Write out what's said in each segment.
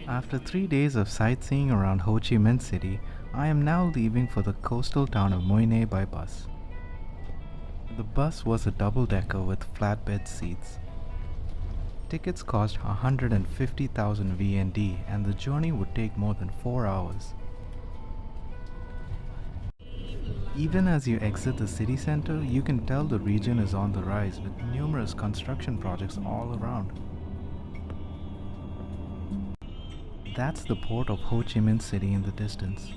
After 3 days of sightseeing around Ho Chi Minh City, I am now leaving for the coastal town of Mui Ne by bus. The bus was a double-decker with flatbed seats. Tickets cost 150,000 VND and the journey would take more than 4 hours. Even as you exit the city center, you can tell the region is on the rise with numerous construction projects all around. That's the port of Ho Chi Minh City in the distance.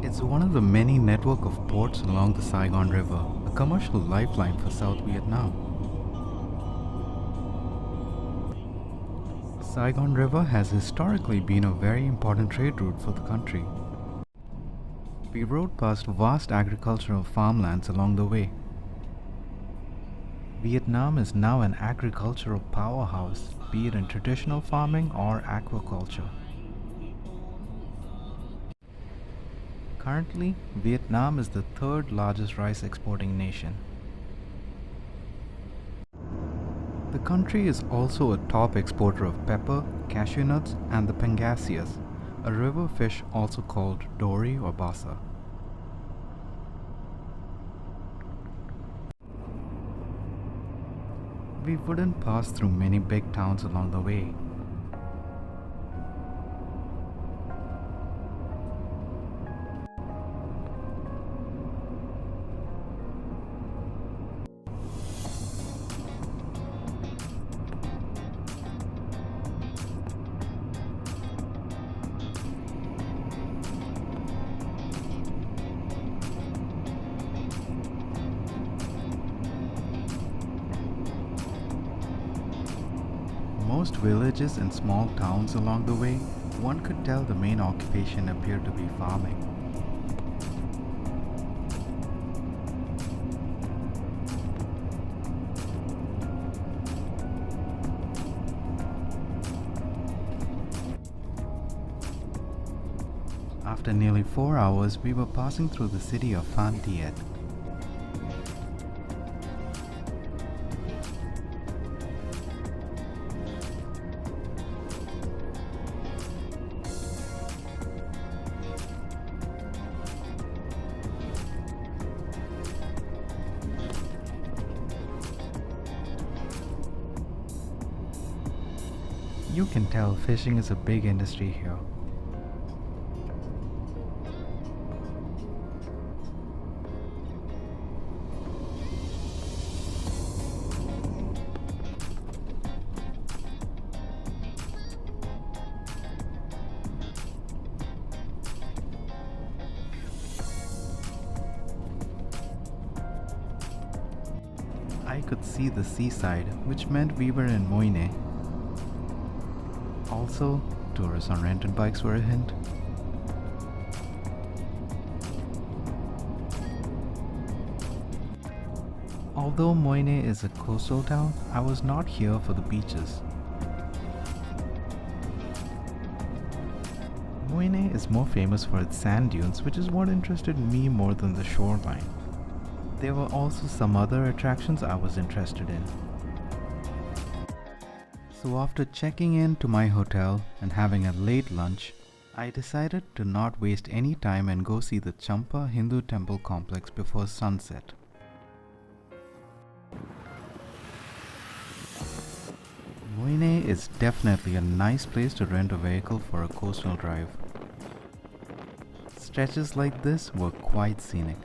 It's one of the many network of ports along the Saigon River, a commercial lifeline for South Vietnam. Saigon River has historically been a very important trade route for the country. We rode past vast agricultural farmlands along the way. Vietnam is now an agricultural powerhouse, be it in traditional farming or aquaculture. Currently, Vietnam is the third largest rice exporting nation. The country is also a top exporter of pepper, cashew nuts, and the pangasius, a river fish also called dory or basa. We wouldn't pass through many big towns along the way. Most villages and small towns along the way, one could tell the main occupation appeared to be farming. After nearly 4 hours, we were passing through the city of Phan Thiet. You can tell fishing is a big industry here. I could see the seaside, which meant we were in Mui Ne. Also, tourists on rented bikes were a hint. Although Mui Ne is a coastal town, I was not here for the beaches. Mui Ne is more famous for its sand dunes, which is what interested me more than the shoreline. There were also some other attractions I was interested in. So after checking in to my hotel and having a late lunch, I decided to not waste any time and go see the Champa Hindu temple complex before sunset. Mui Ne is definitely a nice place to rent a vehicle for a coastal drive. Stretches like this were quite scenic.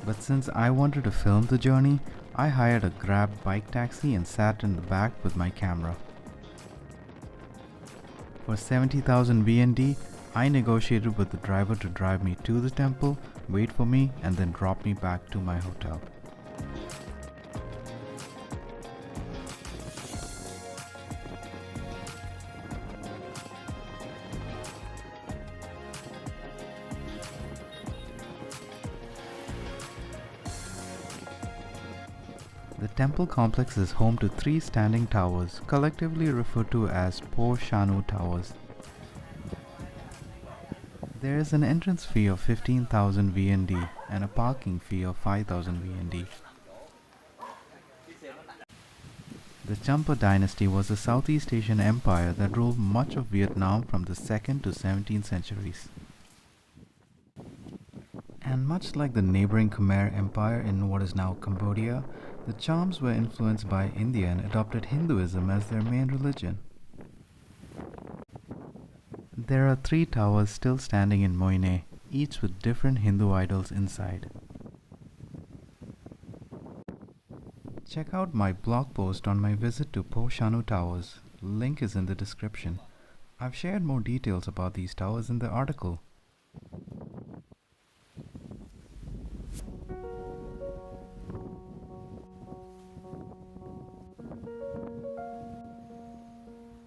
But since I wanted to film the journey, I hired a Grab bike taxi and sat in the back with my camera. For 70,000 VND, I negotiated with the driver to drive me to the temple, wait for me, and then drop me back to my hotel. The temple complex is home to 3 standing towers, collectively referred to as Po Shanu Towers. There is an entrance fee of 15,000 VND and a parking fee of 5,000 VND. The Champa dynasty was a Southeast Asian empire that ruled much of Vietnam from the 2nd to 17th centuries. And much like the neighboring Khmer Empire in what is now Cambodia, the Chams were influenced by India and adopted Hinduism as their main religion. There are 3 towers still standing in Mui Ne, each with different Hindu idols inside. Check out my blog post on my visit to Shanu Towers. Link is in the description. I've shared more details about these towers in the article.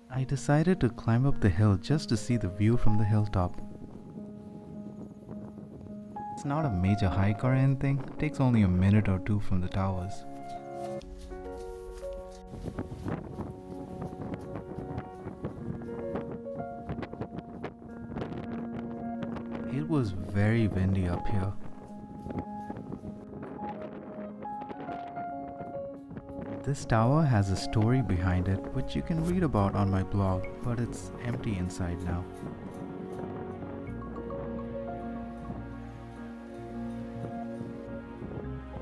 I decided to climb up the hill just to see the view from the hilltop. It's not a major hike or anything, it takes only a minute or 2 from the towers. It was very windy up here. This tower has a story behind it which you can read about on my blog, but it's empty inside now.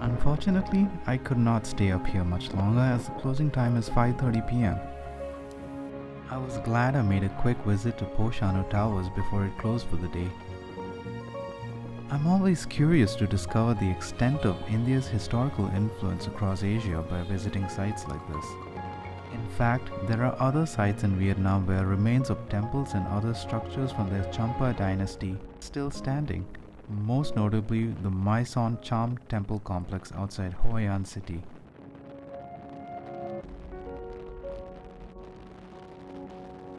Unfortunately, I could not stay up here much longer as the closing time is 5:30 p.m. I was glad I made a quick visit to Shanu Towers before it closed for the day. I'm always curious to discover the extent of India's historical influence across Asia by visiting sites like this. In fact, there are other sites in Vietnam where remains of temples and other structures from the Champa dynasty still standing, most notably the MithunOnThe.Net Cham temple complex outside Hoi An city.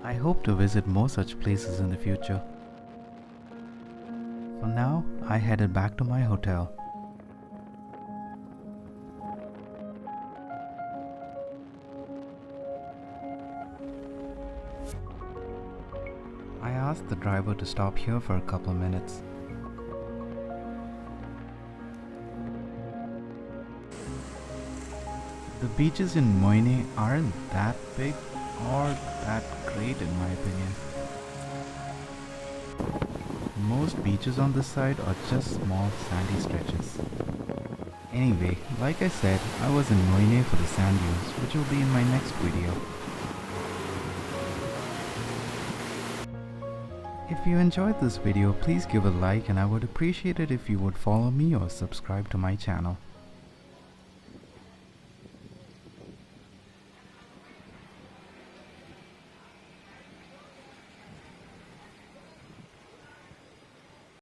I hope to visit more such places in the future. For now, I headed back to my hotel. I asked the driver to stop here for a couple minutes. The beaches in Mui Ne aren't that big or that great in my opinion. Most beaches on this side are just small sandy stretches. Anyway, like I said, I was in Mui Ne for the sand dunes, which will be in my next video. If you enjoyed this video, please give a like and I would appreciate it if you would follow me or subscribe to my channel.